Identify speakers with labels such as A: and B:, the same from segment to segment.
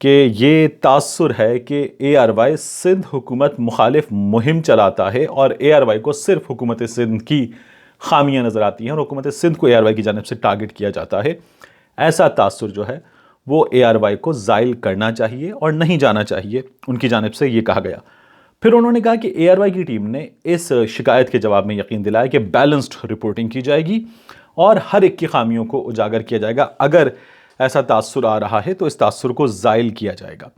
A: کہ یہ تاثر ہے کہ اے آر وائی سندھ حکومت مخالف مہم چلاتا ہے اور اے آر وائی کو صرف حکومت سندھ کی خامیاں نظر آتی ہیں اور حکومت سندھ کو اے آر وائی کی جانب سے ٹارگٹ کیا جاتا ہے. ایسا تاثر جو ہے وہ اے آر وائی کو زائل کرنا چاہیے اور نہیں جانا چاہیے، ان کی جانب سے یہ کہا گیا. پھر انہوں نے کہا کہ اے آر وائی کی ٹیم نے اس شکایت کے جواب میں یقین دلایا کہ بیلنسڈ رپورٹنگ کی جائے گی اور ہر ایک کی خامیوں کو اجاگر کیا جائے گا. اگر ایسا تاثر آ رہا ہے تو اس تاثر کو زائل کیا جائے گا.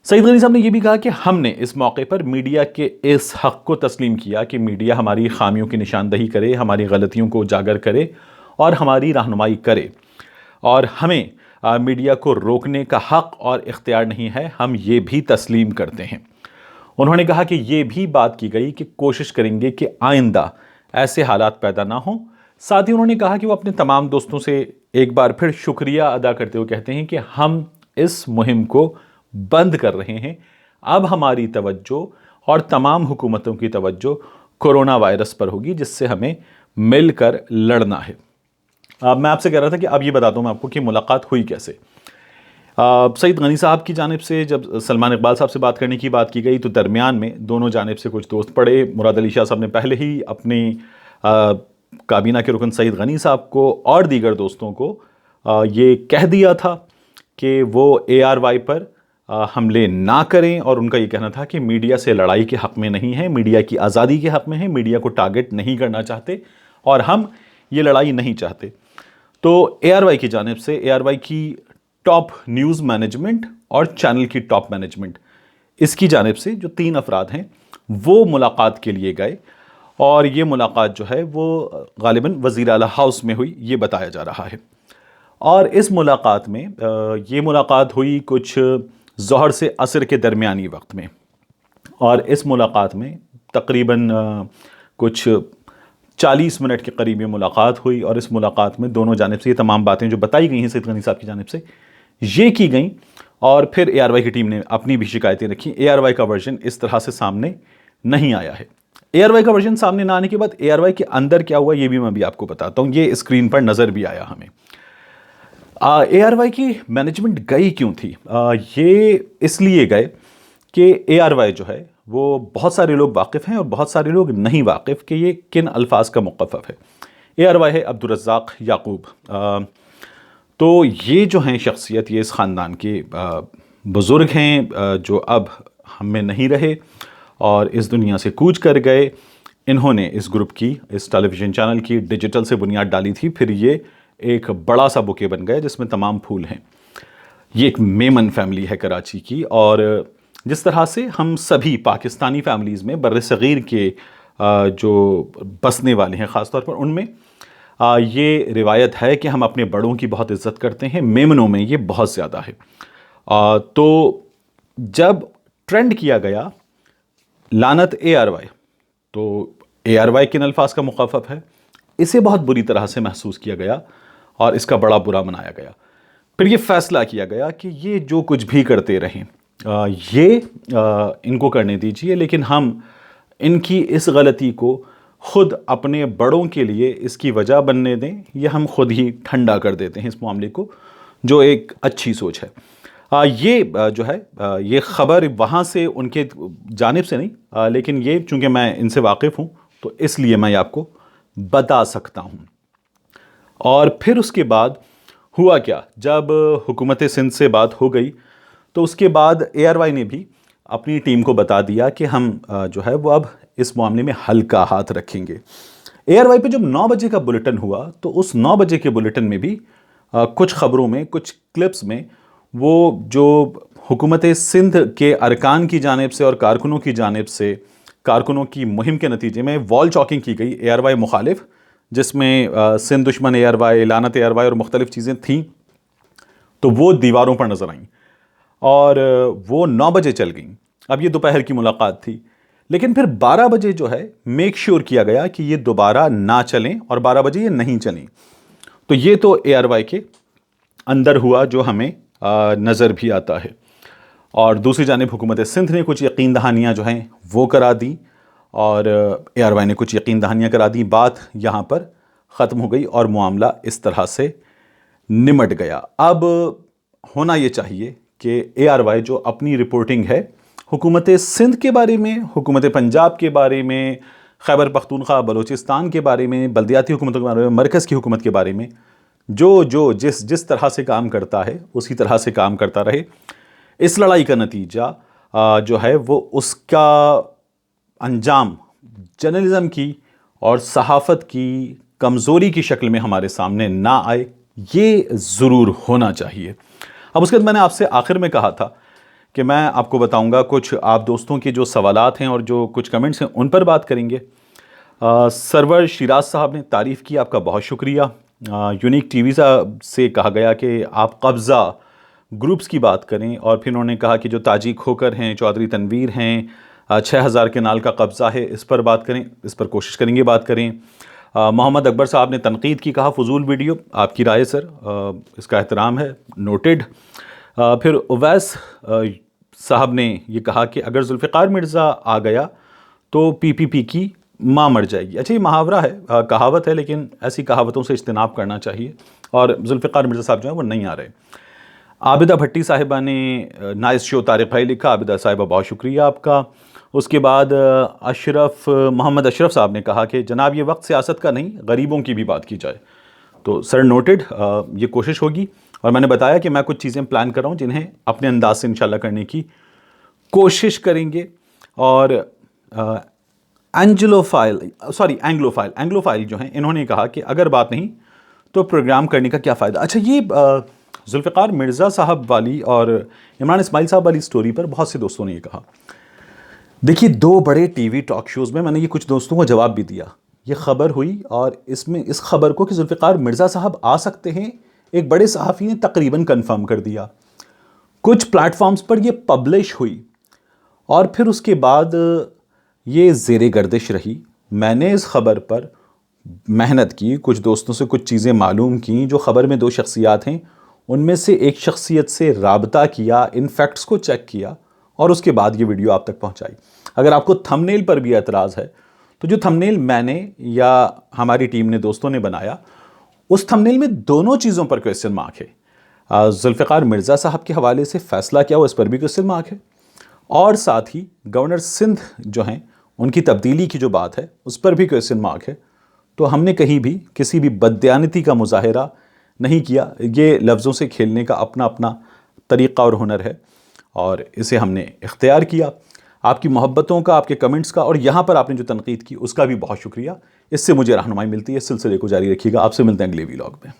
A: سعید غنی صاحب نے یہ بھی کہا کہ ہم نے اس موقع پر میڈیا کے اس حق کو تسلیم کیا کہ میڈیا ہماری خامیوں کی نشاندہی کرے، ہماری غلطیوں کو اجاگر کرے اور ہماری رہنمائی کرے، اور ہمیں میڈیا کو روکنے کا حق اور اختیار نہیں ہے، ہم یہ بھی تسلیم کرتے ہیں. انہوں نے کہا کہ یہ بھی بات کی گئی کہ کوشش کریں گے کہ آئندہ ایسے حالات پیدا نہ ہوں. ساتھ ہی انہوں نے کہا کہ وہ اپنے تمام دوستوں سے ایک بار پھر شکریہ ادا کرتے ہوئے کہتے ہیں کہ ہم اس مہم کو بند کر رہے ہیں. اب ہماری توجہ اور تمام حکومتوں کی توجہ کورونا وائرس پر ہوگی، جس سے ہمیں مل کر لڑنا ہے. میں آپ سے کہہ رہا تھا کہ اب یہ بتاتا ہوں میں آپ کو کہ ملاقات ہوئی کیسے. سعید غنی صاحب کی جانب سے جب سلمان اقبال صاحب سے بات کرنے کی بات کی گئی تو درمیان میں دونوں جانب سے کچھ دوست پڑے. مراد علی شاہ صاحب نے پہلے ہی اپنی کابینہ کے رکن سعید غنی صاحب کو اور دیگر دوستوں کو یہ کہہ دیا تھا کہ وہ اے آر وائی پر حملے نہ کریں، اور ان کا یہ کہنا تھا کہ میڈیا سے لڑائی کے حق میں نہیں ہے، میڈیا کی آزادی کے حق میں ہے، میڈیا کو ٹارگٹ نہیں کرنا چاہتے اور ہم یہ لڑائی نہیں چاہتے. تو اے آر وائی کی جانب سے اے آر وائی کی ٹاپ نیوز مینجمنٹ اور چینل کی ٹاپ مینجمنٹ، اس کی جانب سے جو 3 افراد ہیں وہ ملاقات کے لیے گئے، اور یہ ملاقات جو ہے وہ غالباً وزیر اعلیٰ ہاؤس میں ہوئی، یہ بتایا جا رہا ہے. اور اس ملاقات میں یہ ملاقات ہوئی کچھ ظہر سے عصر کے درمیانی وقت میں، اور اس ملاقات میں تقریباً کچھ 40 منٹ کے قریب یہ ملاقات ہوئی، اور اس ملاقات میں دونوں جانب سے یہ تمام باتیں جو بتائی گئی ہیں سعید غنی صاحب کی جانب سے یہ کی گئیں. اور پھر اے آر وائی کی ٹیم نے اپنی بھی شکایتیں رکھیں. اے آر وائی کا ورژن اس طرح سے سامنے نہیں آیا ہے. اے آر وائی کا ورژن سامنے نہ آنے کے بعد اے آر وائی کے اندر کیا ہوا یہ بھی میں بھی آپ کو بتاتا ہوں. یہ اسکرین پر نظر بھی آیا ہمیں. اے آر وائی کی مینجمنٹ گئی کیوں تھی؟ یہ اس لیے گئے کہ اے آر وائی جو ہے وہ بہت سارے لوگ واقف ہیں اور بہت سارے لوگ نہیں واقف کہ یہ کن الفاظ کا مخفف ہے. اے آر وائی ہے عبدالرزاق یعقوب. تو یہ جو ہیں شخصیت، یہ اس خاندان کے بزرگ ہیں جو اب ہم میں نہیں رہے اور اس دنیا سے کوچ کر گئے. انہوں نے اس گروپ کی، اس ٹیلی ویژن چینل کی ڈیجیٹل سے بنیاد ڈالی تھی، پھر یہ ایک بڑا سا بوکے بن گئے جس میں تمام پھول ہیں. یہ ایک میمن فیملی ہے کراچی کی، اور جس طرح سے ہم سبھی پاکستانی فیملیز میں بر صغیر کے جو بسنے والے ہیں خاص طور پر ان میں یہ روایت ہے کہ ہم اپنے بڑوں کی بہت عزت کرتے ہیں. میمنوں میں یہ بہت زیادہ ہے. تو جب ٹرینڈ کیا گیا لعنت اے آر وائی، تو اے آر وائی کن الفاظ کا مخفف ہے، اسے بہت بری طرح سے محسوس کیا گیا اور اس کا بڑا برا منایا گیا. پھر یہ فیصلہ کیا گیا کہ یہ جو کچھ بھی کرتے رہیں یہ ان کو کرنے دیجئے، لیکن ہم ان کی اس غلطی کو خود اپنے بڑوں کے لیے اس کی وجہ بننے دیں، یا ہم خود ہی ٹھنڈا کر دیتے ہیں اس معاملے کو، جو ایک اچھی سوچ ہے. یہ جو ہے یہ خبر وہاں سے ان کے جانب سے نہیں، لیکن یہ چونکہ میں ان سے واقف ہوں تو اس لیے میں آپ کو بتا سکتا ہوں. اور پھر اس کے بعد ہوا کیا، جب حکومت سندھ سے بات ہو گئی تو اس کے بعد اے آر وائی نے بھی اپنی ٹیم کو بتا دیا کہ ہم جو ہے وہ اب اس معاملے میں ہلکا ہاتھ رکھیں گے. اے آر وائی پہ جب 9 بجے کا بلیٹن ہوا تو اس 9 بجے کے بلیٹن میں بھی کچھ خبروں میں، کچھ کلپس میں وہ جو حکومت سندھ کے ارکان کی جانب سے اور کارکنوں کی جانب سے کارکنوں کی مہم کے نتیجے میں وال چاکنگ کی گئی اے آر وائی مخالف، جس میں سندھ دشمن اے آر وائی، لعنت اے آر وائی اور مختلف چیزیں تھیں، تو وہ دیواروں پر نظر آئیں اور وہ 9 بجے چل گئیں. اب یہ دوپہر کی ملاقات تھی، لیکن پھر 12 بجے جو ہے میک شیور کیا گیا کہ یہ دوبارہ نہ چلیں، اور 12 بجے یہ نہیں چلیں. تو یہ تو اے آر وائی کے اندر ہوا جو ہمیں نظر بھی آتا ہے. اور دوسری جانب حکومت سندھ نے کچھ یقین دہانیاں جو ہیں وہ کرا دیں، اور اے آر وائی نے کچھ یقین دہانیاں کرا دیں. بات یہاں پر ختم ہو گئی اور معاملہ اس طرح سے نمٹ گیا. اب ہونا یہ چاہیے کہ ARY جو اپنی رپورٹنگ ہے حکومت سندھ کے بارے میں، حکومت پنجاب کے بارے میں، خیبر پختونخوا بلوچستان کے بارے میں، بلدیاتی حکومتوں کے بارے میں، مرکز کی حکومت کے بارے میں جس طرح سے کام کرتا ہے اسی طرح سے کام کرتا رہے۔ اس لڑائی کا نتیجہ جو ہے وہ اس کا انجام جرنلزم کی اور صحافت کی کمزوری کی شکل میں ہمارے سامنے نہ آئے، یہ ضرور ہونا چاہیے۔ اب اس کے بعد میں نے آپ سے آخر میں کہا تھا کہ میں آپ کو بتاؤں گا کچھ آپ دوستوں کے جو سوالات ہیں اور جو کچھ کمنٹس ہیں ان پر بات کریں گے۔ سرور شیراز صاحب نے تعریف کی، آپ کا بہت شکریہ۔ یونیک ٹی وی سے کہا گیا کہ آپ قبضہ گروپس کی بات کریں، اور پھر انہوں نے کہا کہ جو تاجی کھوکر ہیں، چودھری تنویر ہیں، 6000 کنال کا قبضہ ہے، اس پر بات کریں، اس پر کوشش کریں گے بات کریں۔ محمد اکبر صاحب نے تنقید کی، کہا فضول ویڈیو، آپ کی رائے سر، اس کا احترام ہے، نوٹڈ۔ پھر اویس صاحب نے یہ کہا کہ اگر ذوالفقار مرزا آ گیا تو PPP کی ماں مر جائے گی۔ اچھا یہ محاورہ ہے، کہاوت ہے، لیکن ایسی کہاوتوں سے اجتناب کرنا چاہیے، اور ذوالفقار مرزا صاحب جو ہیں وہ نہیں آ رہے۔ عابدہ بھٹی صاحبہ نے نائس شو طارق بھائی لکھا، عابدہ صاحبہ بہت شکریہ آپ کا۔ اس کے بعد محمد اشرف صاحب نے کہا کہ جناب یہ وقت سیاست کا نہیں، غریبوں کی بھی بات کی جائے۔ تو سر نوٹڈ، یہ کوشش ہوگی، اور میں نے بتایا کہ میں کچھ چیزیں پلان کر رہا ہوں جنہیں اپنے انداز سے انشاءاللہ کرنے کی کوشش کریں گے۔ اور اینگلو فائل جو ہیں انہوں نے کہا کہ اگر بات نہیں تو پروگرام کرنے کا کیا فائدہ۔ اچھا یہ ذوالفقار مرزا صاحب والی اور عمران اسماعیل صاحب والی سٹوری پر بہت سے دوستوں نے یہ کہا، دیکھیے 2 بڑے ٹی وی ٹاک شوز میں نے یہ کچھ دوستوں کو جواب بھی دیا، یہ خبر ہوئی، اور اس خبر کو کہ ذوالفقار مرزا صاحب آ سکتے ہیں ایک بڑے صحافی نے تقریباً کنفرم کر دیا، کچھ پلیٹ فارمز پر یہ پبلش ہوئی، اور پھر اس کے بعد یہ زیر گردش رہی۔ میں نے اس خبر پر محنت کی، کچھ دوستوں سے کچھ چیزیں معلوم کی، جو خبر میں 2 شخصیات ہیں ان میں سے ایک شخصیت سے رابطہ کیا، ان فیکٹس کو چیک کیا، اور اس کے بعد یہ ویڈیو آپ تک پہنچائی۔ اگر آپ کو تھمبنیل پر بھی اعتراض ہے تو جو تھمبنیل میں نے یا ہماری ٹیم نے دوستوں نے بنایا، اس تھمبنیل میں دونوں چیزوں پر کوسچن مارک ہے۔ ذوالفقار مرزا صاحب کے حوالے سے فیصلہ کیا ہوا، اس پر بھی کوسچن مارک ہے، اور ساتھ ہی گورنر سندھ جو ہیں ان کی تبدیلی کی جو بات ہے اس پر بھی کوسچن مارک ہے۔ تو ہم نے کہیں بھی کسی بھی بددیانتی کا مظاہرہ نہیں کیا، یہ لفظوں سے کھیلنے کا اپنا اپنا طریقہ اور ہنر ہے، اور اسے ہم نے اختیار کیا۔ آپ کی محبتوں کا، آپ کے کمنٹس کا، اور یہاں پر آپ نے جو تنقید کی اس کا بھی بہت شکریہ، اس سے مجھے رہنمائی ملتی ہے۔ اس سلسلے کو جاری رکھیے گا، آپ سے ملتے ہیں اگلے ویلاگ میں۔